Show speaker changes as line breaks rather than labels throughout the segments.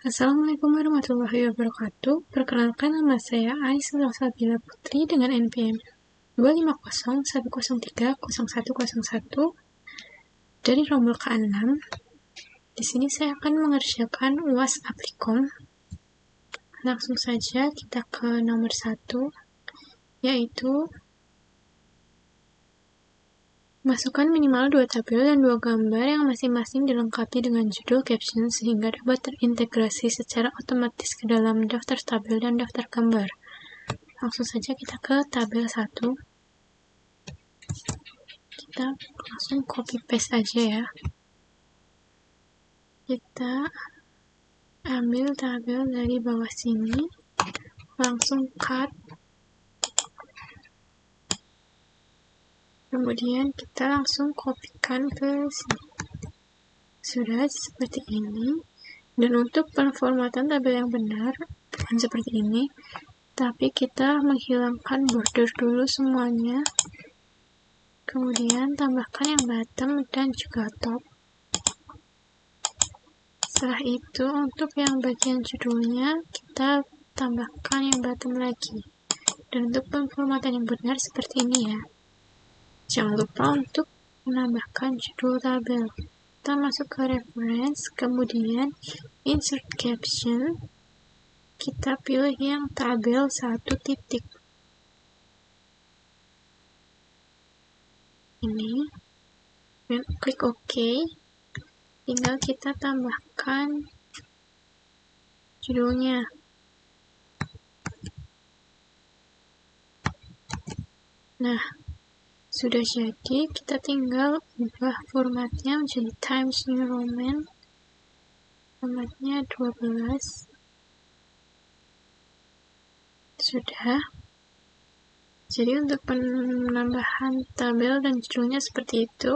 Assalamualaikum warahmatullahi wabarakatuh. Perkenalkan, nama saya Aisyah Salsabila Putri dengan NPM 25010303001 dari rombel ke-6. Di sini saya akan mengerjakan UAS Aplikon. Langsung saja kita ke nomor 1, yaitu masukkan minimal 2 tabel dan 2 gambar yang masing-masing dilengkapi dengan judul caption sehingga dapat terintegrasi secara otomatis ke dalam daftar tabel dan daftar gambar. Langsung saja kita ke tabel 1. Kita langsung copy paste aja ya. Kita ambil tabel dari bawah sini, langsung cut. Kemudian kita langsung kopikan ke sini. Sudah seperti ini. Dan untuk penformatan tabel yang benar, bukan seperti ini, tapi kita menghilangkan border dulu semuanya. Kemudian tambahkan yang bottom dan juga top. Setelah itu, untuk yang bagian judulnya, kita tambahkan yang bottom lagi. Dan untuk penformatan yang benar seperti ini ya. Jangan lupa untuk menambahkan judul tabel. Kita masuk ke reference, kemudian insert caption. Kita pilih yang tabel 1 titik. Ini. Dan klik OK. Tinggal kita tambahkan judulnya. Nah, sudah jadi, kita tinggal ubah formatnya menjadi Times New Roman. Formatnya 12. Sudah. Jadi untuk penambahan tabel dan judulnya seperti itu.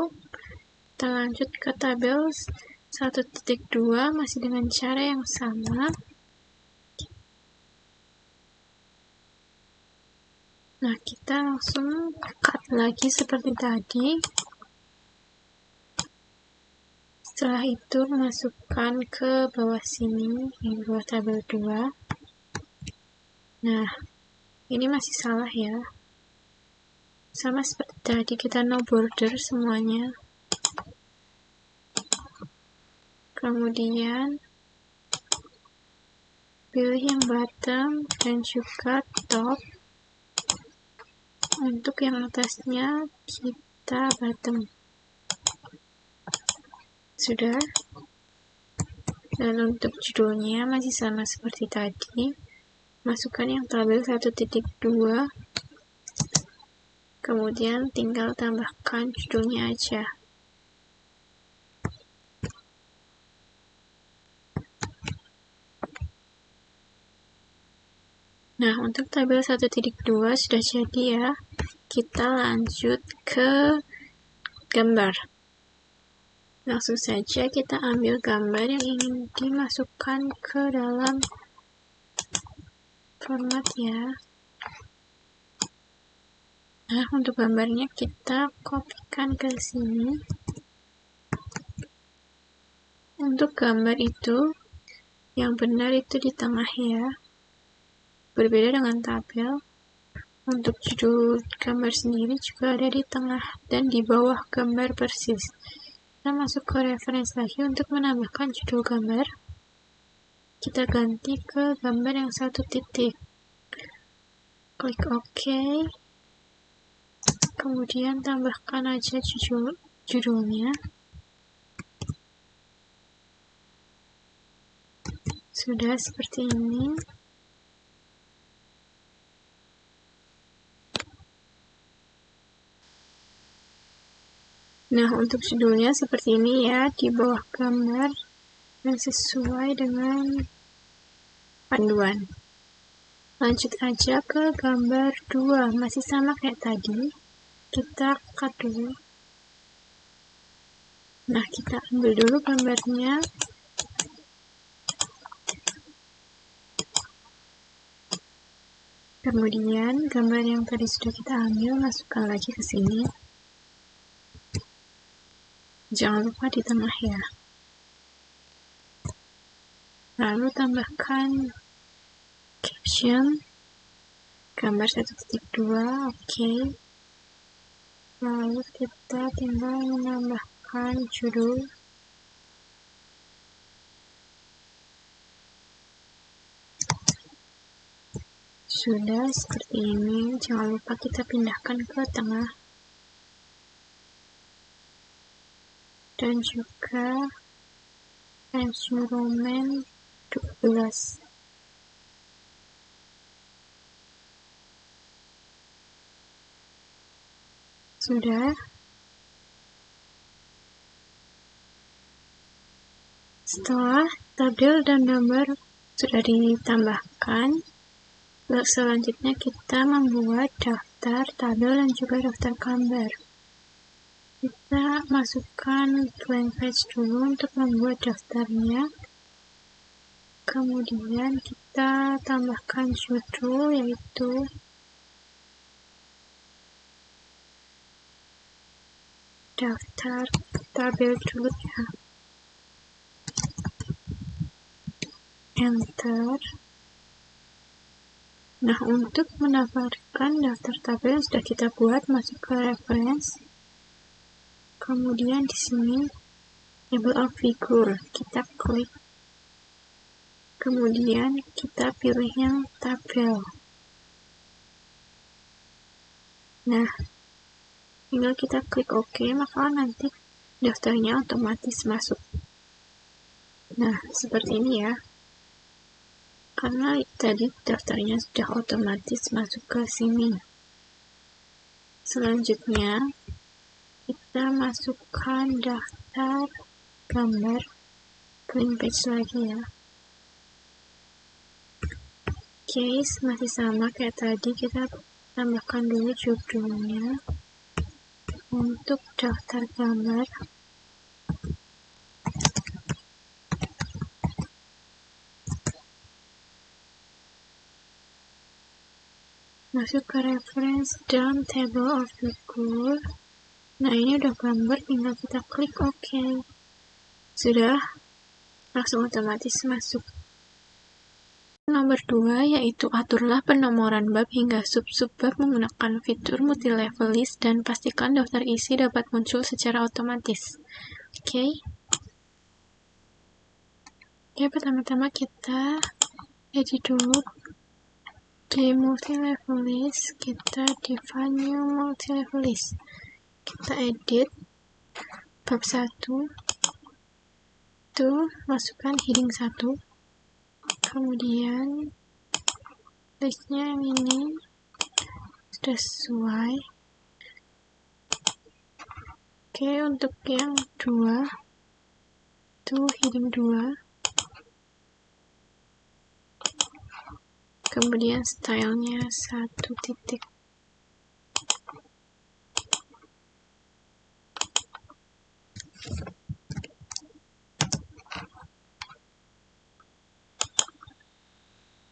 Kita lanjut ke tabel 1.2 masih dengan cara yang sama. Nah, kita langsung cut lagi seperti tadi. Setelah itu masukkan ke bawah sini, di bawah tabel 2. Nah, ini masih salah ya. Sama seperti tadi, kita no border semuanya. Kemudian pilih yang bottom dan juga top. Untuk yang atasnya kita bottom. Sudah. Dan untuk judulnya masih sama seperti tadi. Masukkan yang tabel 1.2. Kemudian tinggal tambahkan judulnya aja. Nah, untuk tabel 1.2 sudah jadi ya. Kita lanjut ke gambar. Langsung saja kita ambil gambar yang ingin dimasukkan ke dalam format ya. Nah, untuk gambarnya kita kopikan ke sini. Untuk gambar itu, yang benar itu di tengah ya. Berbeda dengan tabel. Untuk judul gambar sendiri juga ada di tengah dan di bawah gambar persis. Kita masuk ke reference lagi untuk menambahkan judul gambar. Kita ganti ke gambar yang 1 titik. Klik OK. Kemudian tambahkan aja judulnya. Sudah seperti ini. Nah, untuk judulnya seperti ini ya, di bawah gambar yang sesuai dengan panduan. Lanjut aja ke gambar 2, masih sama kayak tadi. Kita cut dulu. Nah, kita ambil dulu gambarnya. Kemudian gambar yang tadi sudah kita ambil, masukkan lagi ke sini. Jangan lupa di tengah ya. Lalu tambahkan caption gambar 1.2, oke. Lalu kita tinggal menambahkan judul. Sudah seperti ini, jangan lupa kita pindahkan ke tengah. Dan juga Times New Roman 12. Sudah. Setelah tabel dan gambar sudah ditambahkan, selanjutnya kita membuat daftar tabel dan juga daftar gambar. Kita masukkan blank page dulu untuk membuat daftarnya. Kemudian kita tambahkan judul, yaitu daftar tabel dulu ya. Enter. Nah, untuk mendaftarkan daftar tabel yang sudah kita buat, masuk ke reference. Kemudian di sini table of figure, kita klik. Kemudian kita pilih yang tabel. Nah, tinggal kita klik OK, maka nanti daftarnya otomatis masuk. Nah, seperti ini ya. Karena tadi daftarnya sudah otomatis masuk ke sini. Selanjutnya, kita masukkan daftar gambar blank page lagi ya. Oke, masih sama kayak tadi, kita tambahkan dulu judulnya. Untuk daftar gambar, masuk ke reference dan table of figure. Nah, ini udah gambar, tinggal kita klik OK. Sudah, langsung otomatis masuk. Nomor 2, yaitu aturlah penomoran bab hingga sub-sub bab menggunakan fitur multi-level list dan pastikan daftar isi dapat muncul secara otomatis. Oke, pertama-tama kita edit dulu di multi-level list, kita define new multi-level list. Kita edit bab 1, itu masukkan heading 1, kemudian listnya yang ini sudah sesuai. Oke, untuk yang 2 itu heading 2, kemudian stylenya 1 titik.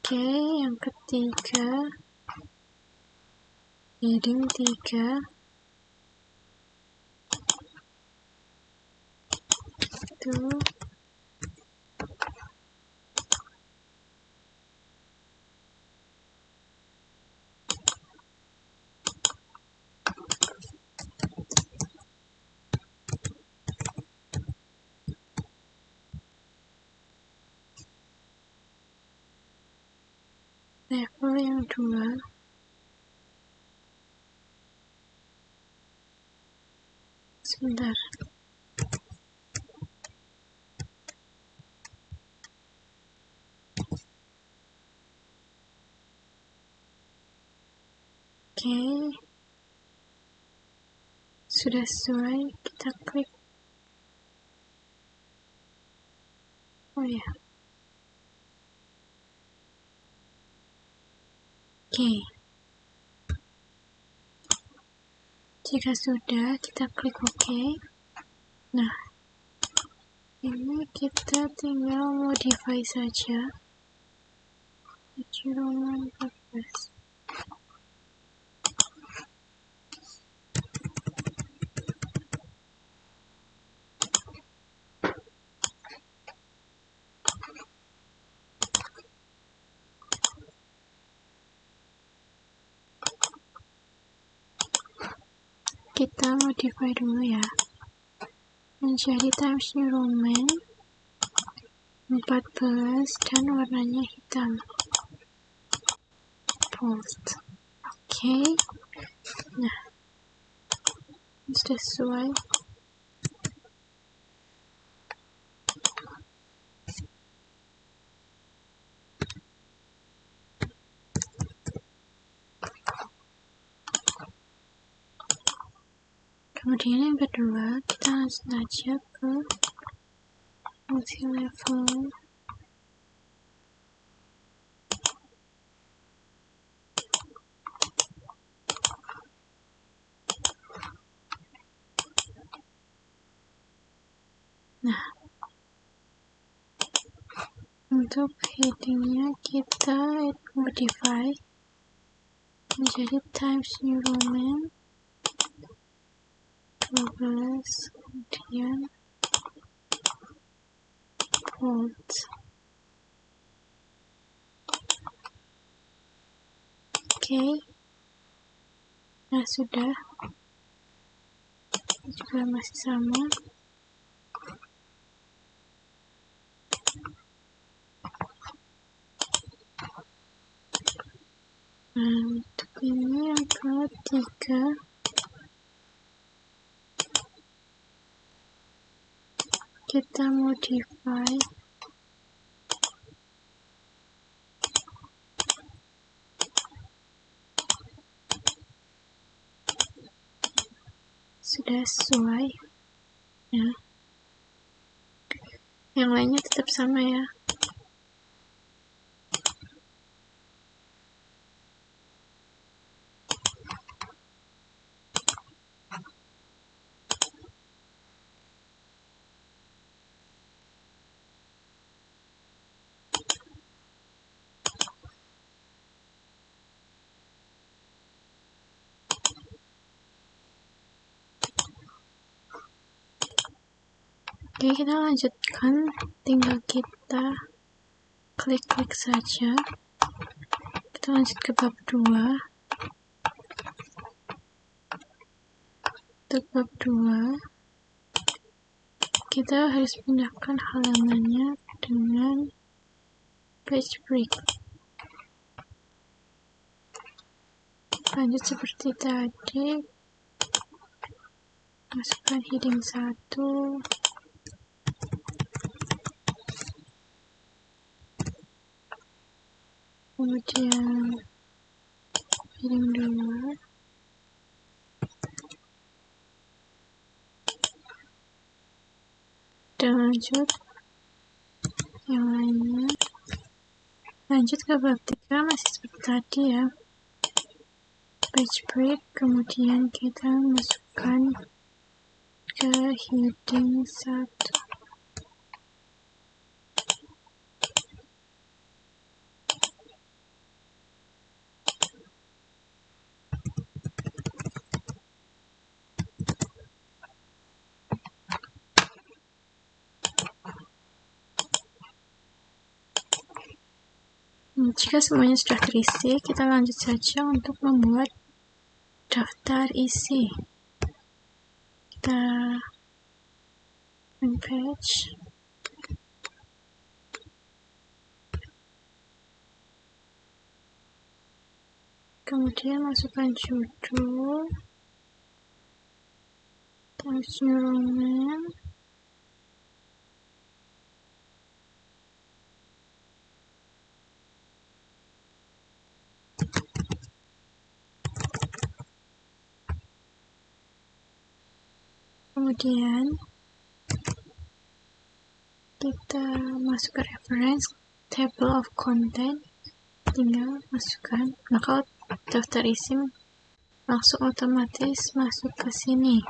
Oke, yang ketiga heading 3 itu level yang 2. Sebentar. Oke, sudah sesuai, kita klik. Oh ya. Oke. Jika sudah, kita klik OK. Nah, ini kita tinggal modify saja. Roman 14. kita modify dulu ya, menjadi Times New Roman 14 dan warnanya hitam, bold. Oke. Nah, sudah sesuai. Kemudian yang kedua, kita langsung aja ke multi level. Nah, untuk headingnya kita modify menjadi Times New Roman 12, kemudian bold. Oke. Nah, sudah. Ini juga masih sama. Nah, untuk ini yang ketiga, kita modify sudah sesuai ya. Yang lainnya tetap sama ya. Oke, kita lanjutkan, tinggal kita klik-klik saja. Kita lanjut ke bab 2. Untuk bab 2, kita harus pindahkan halamannya dengan page break. Lanjut seperti tadi, masukkan heading 1, kemudian heading 2, dan lanjut yang lainnya. Lanjut ke bab 3, masih seperti tadi ya, page break, kemudian kita masukkan ke heading 1. Jika semuanya sudah terisi, kita lanjut saja untuk membuat daftar isi. Kita main page, kemudian masukkan judul Times New Roman, kemudian kita masuk ke reference, table of content, tinggal masukkan. Nah, kalau daftar isi langsung otomatis masuk ke sini.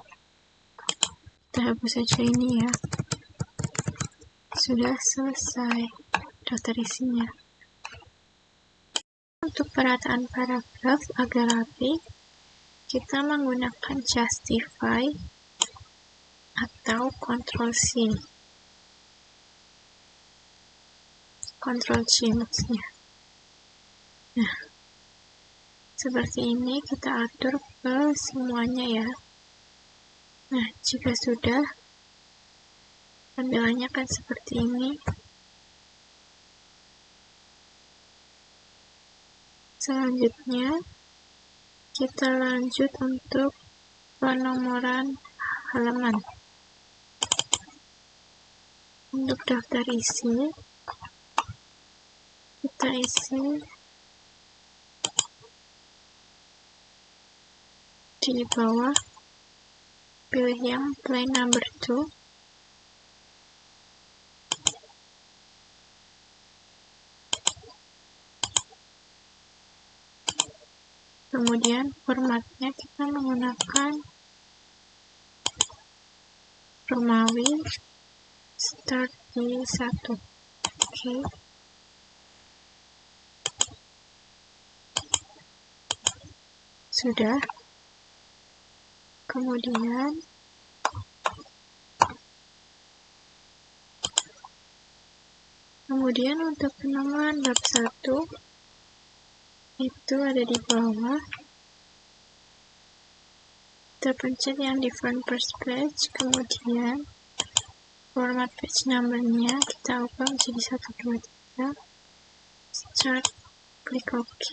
Kita hapus saja ini ya. Sudah selesai daftar isinya. Untuk perataan paragraf agar rapi, kita menggunakan justify atau Ctrl+C. Ctrl+C maksudnya. Nah, seperti ini kita atur ke semuanya ya. Nah, jika sudah, tampilannya kan seperti ini. Selanjutnya, kita lanjut untuk penomoran halaman. Untuk daftar isi, kita isi di bawah, pilih yang plain number 2. Kemudian formatnya kita menggunakan Romawi, start di 1. Oke. Sudah. Kemudian untuk penomoran bab 1 itu ada di bawah. Kita pencet yang di front first page, kemudian format page number-nya kita ubah menjadi 1, 2, 3. Start, klik OK.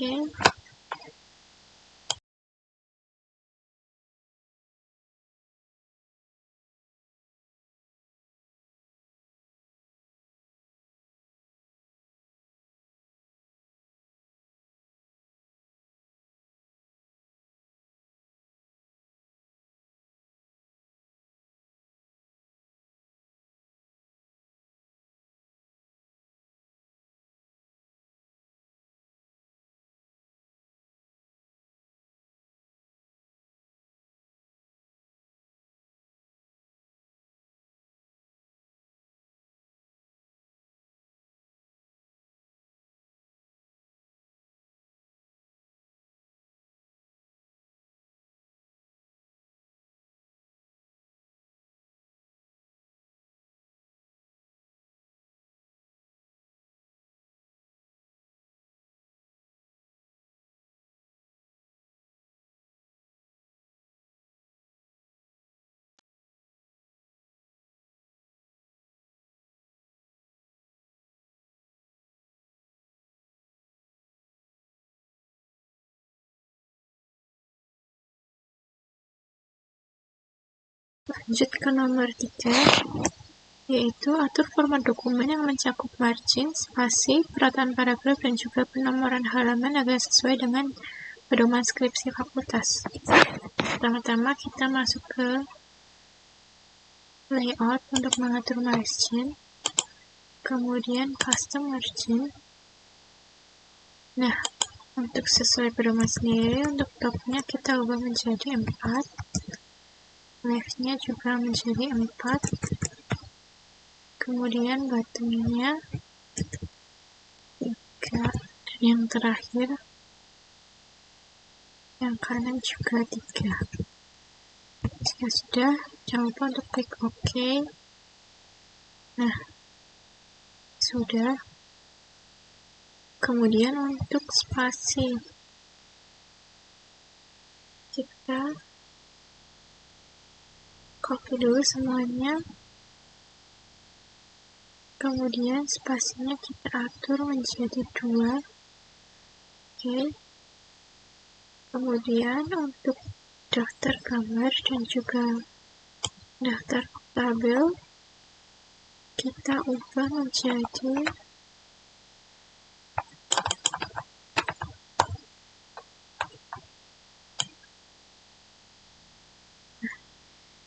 Lanjut ke nomor 3, yaitu atur format dokumen yang mencakup margin, spasi, perataan paragraf, dan juga penomoran halaman agar sesuai dengan pedoman skripsi fakultas. Pertama-tama kita masuk ke layout untuk mengatur margin, kemudian custom margin. Nah, untuk sesuai pedoman sendiri, untuk topnya kita ubah menjadi 4, left-nya juga menjadi 4, kemudian bottom-nya 3, dan yang terakhir yang kanan juga 3. Jika sudah, jangan lupa untuk klik OK. Nah, sudah. Kemudian untuk spasi, kita copy dulu semuanya. Kemudian spasinya kita atur menjadi 2. Oke. Kemudian untuk daftar gambar dan juga daftar tabel kita ubah menjadi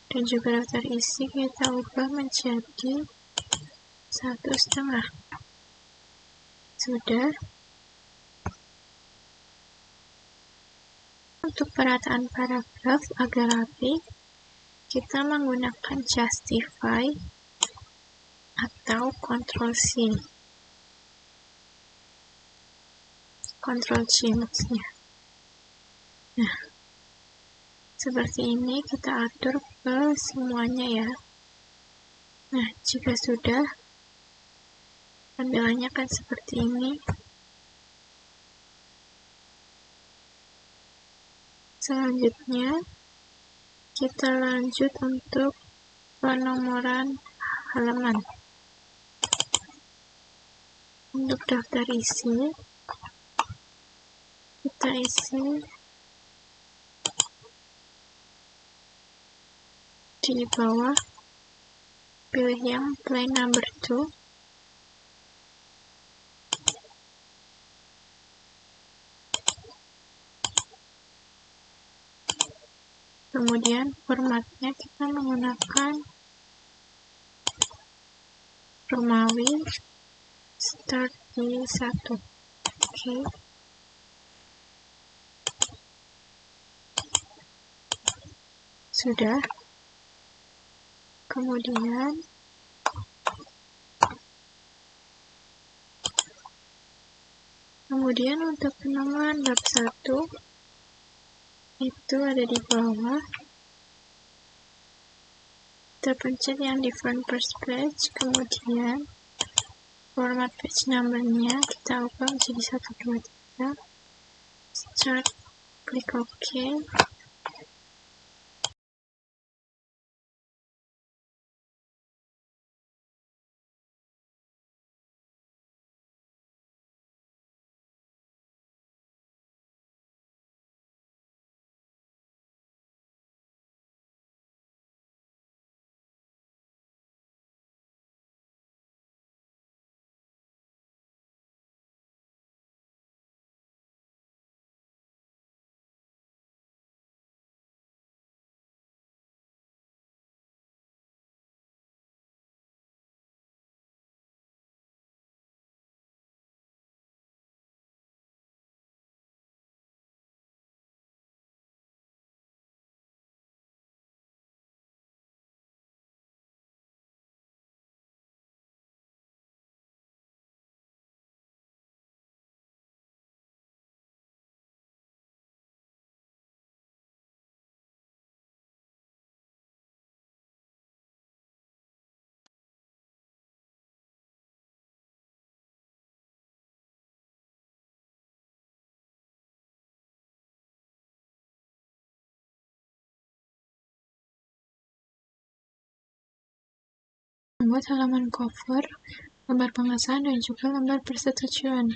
dan juga daftar isi kita ubah menjadi 1,5. Sudah. Untuk perataan paragraf agar rapi, kita menggunakan justify atau Ctrl+C. Ctrl+C maksudnya. Nah, seperti ini kita atur ke semuanya ya. Nah, jika sudah, tampilannya kan seperti ini. Selanjutnya, Kita lanjut untuk penomoran halaman. Untuk daftar isi, kita isi di bawah, pilih yang blank number 2, kemudian formatnya kita menggunakan Romawi, start di 1. Oke. Sudah. Kemudian untuk penomoran bab 1 itu ada di bawah. Kita pencet yang di front first page, kemudian format page number-nya kita ubah menjadi 1, 2, 3. Start, klik OK. Membuat halaman cover, lembar pengesahan, dan juga lembar persetujuan.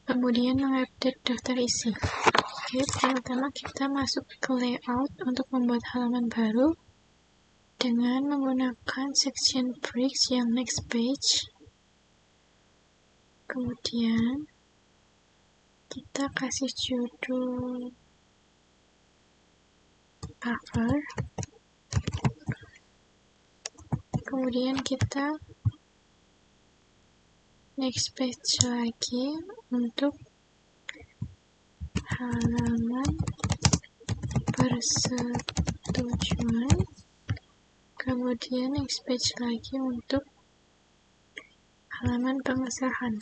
Kemudian mengupdate daftar isi. Oke, pertama kita masuk ke layout untuk membuat halaman baru dengan menggunakan section breaks yang next page. Kemudian kita kasih judul cover. Kemudian kita next page lagi untuk halaman persetujuan. Kemudian next page lagi untuk halaman pengesahan.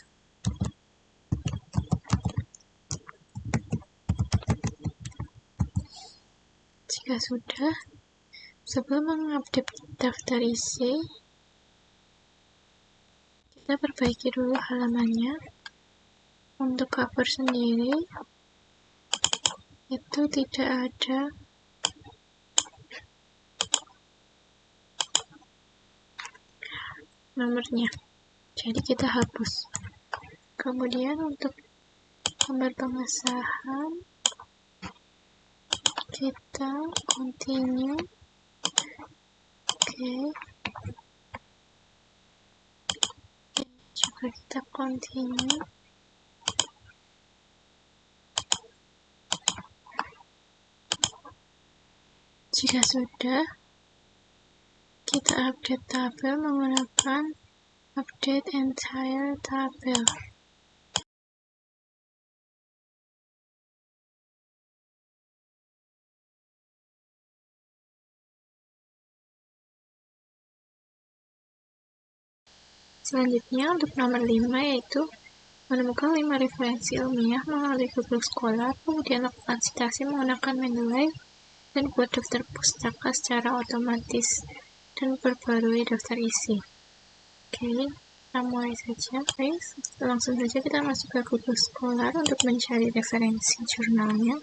Jika sudah, sebelum mengupdate daftar isi, kita perbaiki dulu halamannya. Untuk cover sendiri, itu tidak ada nomornya, jadi kita hapus. Kemudian untuk lembar pengesahan, kita continue. Oke. Juga kita continue. Jika sudah, kita update tabel menggunakan update entire tabel. Selanjutnya untuk nomor 5 yaitu menemukan 5 referensi ilmiah melalui Google Scholar, kemudian lakukan citasi menggunakan Mendeley, dan buat daftar pustaka secara otomatis dan perbarui daftar isi. Oke, kita mulai saja guys. Langsung saja kita masuk ke Google Scholar untuk mencari referensi jurnalnya.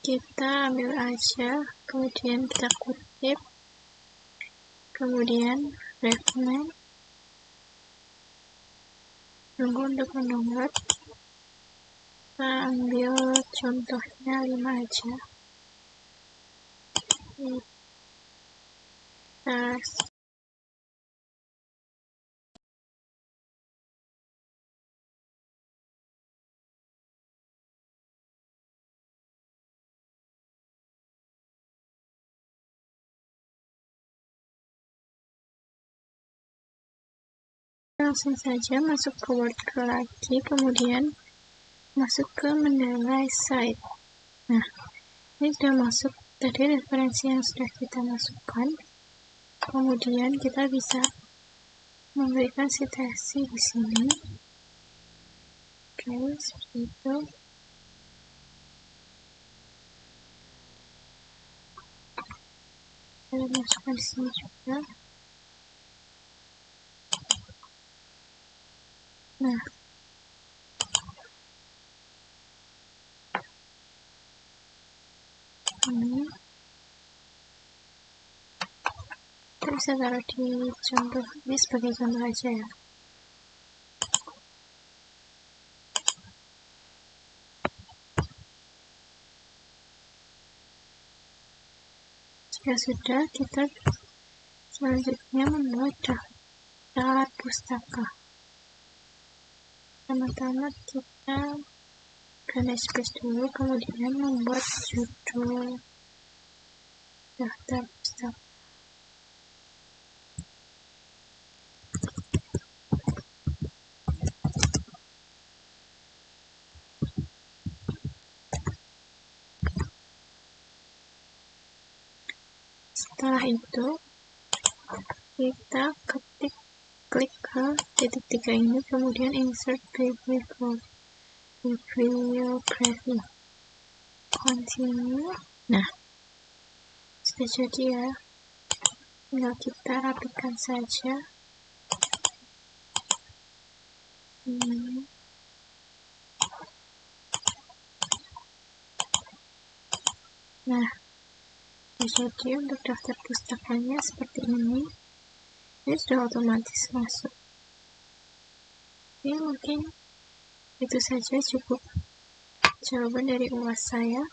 kita ambil aja, kemudian kita kutip, kemudian recommend, tunggu untuk mendownload. Kita ambil contohnya 5 aja. Kita langsung saja masuk ke WordCloud lagi, kemudian masuk ke mendelay site. Nah, ini sudah masuk tadi referensi yang sudah kita masukkan. Kemudian kita bisa memberikan citasi di sini. Oke, seperti itu. Kita masukkan di sini juga. Nah, ini kita bisa taruh di contoh, ini sebagai contoh aja ya. Jika sudah, kita selanjutnya membuat daftar pustaka. Pertama-tama kita ganti space dulu, kemudian membuat judul daftar pustaka. Setelah itu kita klik ke titik 3 ini, kemudian insert bibliography, continue. Nah, sudah jadi ya, tinggal kita rapikan saja. Nah, jadi untuk daftar pustakanya seperti ini sudah otomatis masuk. Ini mungkin itu saja, cukup jawaban dari UAS saya.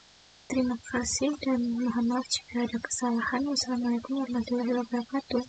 Terima kasih dan mohon maaf jika ada kesalahan. Wassalamualaikum warahmatullahi wabarakatuh.